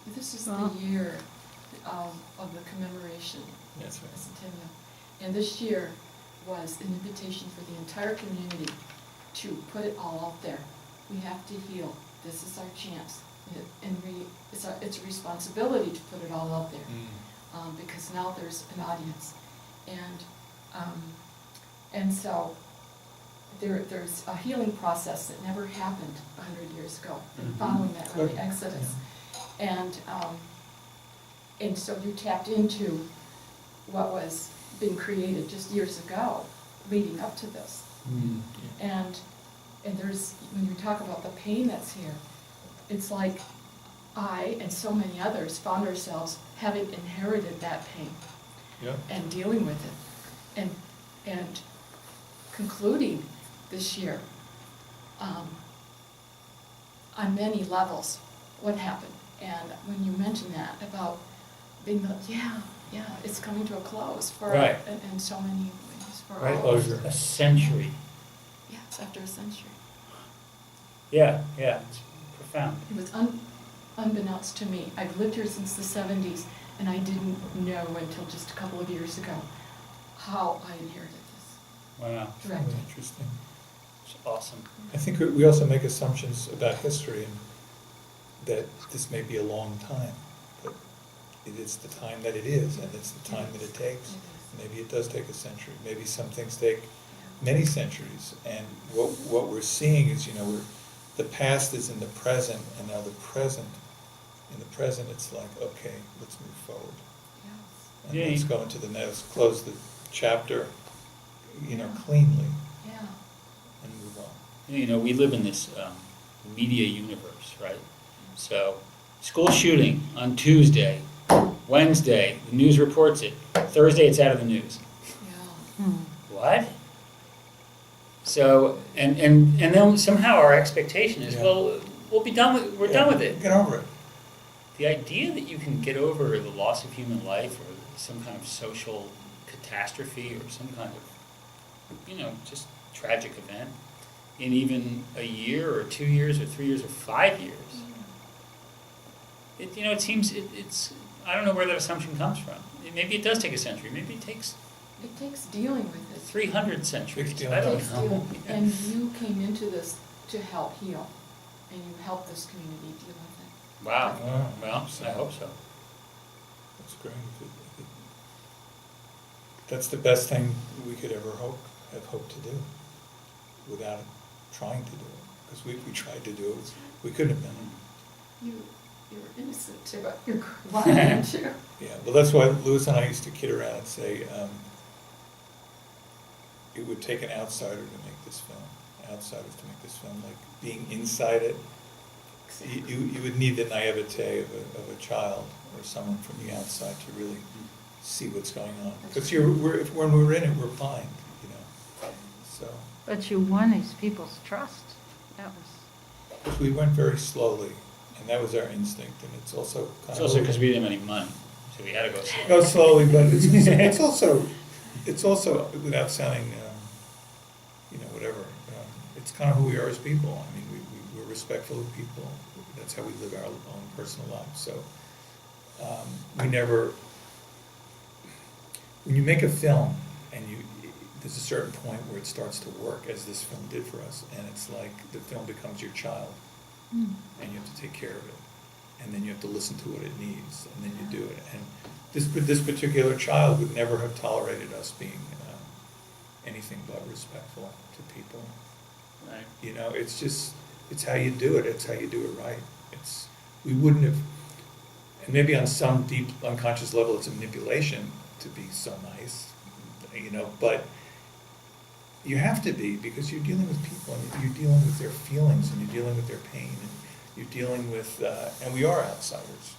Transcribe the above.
This is Wow. the year of the commemoration, That's the right. centennial. And this year was an invitation for the entire community to put it all out there. We have to heal. This is our chance. It's a responsibility to put it all out there. Because now there's an audience. And so there's a healing process that never happened 100 years ago, Mhm. following that early Good. exodus. And so you tapped into what was being created just years ago, leading up to this. And there's, when you talk about the pain that's here, it's like I and so many others found ourselves having inherited that pain Yeah. and dealing with it. And concluding this year, on many levels, what happened. And when you mentioned that about being like, yeah, it's coming to a close for, Right. in so many ways for Right, all of us. closure. A century. Yes, after a century. Yeah, it's profound. It was unbeknownst to me. I've lived here since the 70s, and I didn't know until just a couple of years ago how I inherited this. Wow, Directly. Really interesting. it's awesome. I think we also make assumptions about history and that this may be a long time, but it is the time that it is, and it's the time that it takes. It is. Maybe it does take a century, maybe some things take many centuries, and what we're seeing is, the past is in the present, and now in the present, it's like, okay, let's move forward. Yes. And Yeah, let's you- go into the next, close the chapter, cleanly, Yeah. and move on. We live in this media universe, right? So, school shooting on Tuesday, Wednesday, the news reports it. Thursday, it's out of the news. Yeah. What? So, and then somehow our expectation is, Yeah. well, we're done with it. Get over it. The idea that you can get over the loss of human life or some kind of social catastrophe or some kind of, just tragic event in even a year or 2 years or 3 years or 5 years, it seems it's, I don't know where that assumption comes from. Maybe it does take a century. Maybe it takes It takes dealing with it. 300 centuries. Takes I It don't takes know. dealing. And you came into this to help heal, and you helped this community deal with it. Wow. Wow. Well, I hope so. That's great. That's the best thing we could ever have hoped to do, without trying to do it. Because we tried to do it, we couldn't have done it. You were innocent too, but you're lying too. Yeah, well, that's why Louis and I used to kid around and say, it would take an outsider to make this film, like being inside it. You would need the naivete of a child or someone from the outside to really see what's going on. Because when we're in it, we're blind, so. But you won these people's trust. That was, We went very slowly, and that was our instinct, and it's also kind It's of. also because we didn't have any money, so we had to go slow. Go slowly, but it's also without sounding, whatever. It's kind of who we are as people. I mean, we're respectful of people. That's how we live our own personal lives. So we never. When you make a film, and there's a certain point where it starts to work, as this film did for us, and it's like the film becomes your child, and you have to take care of it, and then you have to listen to what it needs, and then you do it. And this particular child would never have tolerated us being anything but respectful to people. Right. It's how you do it. It's how you do it right. We wouldn't have, and maybe on some deep unconscious level, it's a manipulation to be so nice, but you have to be, because you're dealing with people, and you're dealing with their feelings, and you're dealing with their pain, and you're dealing with, and we are outsiders.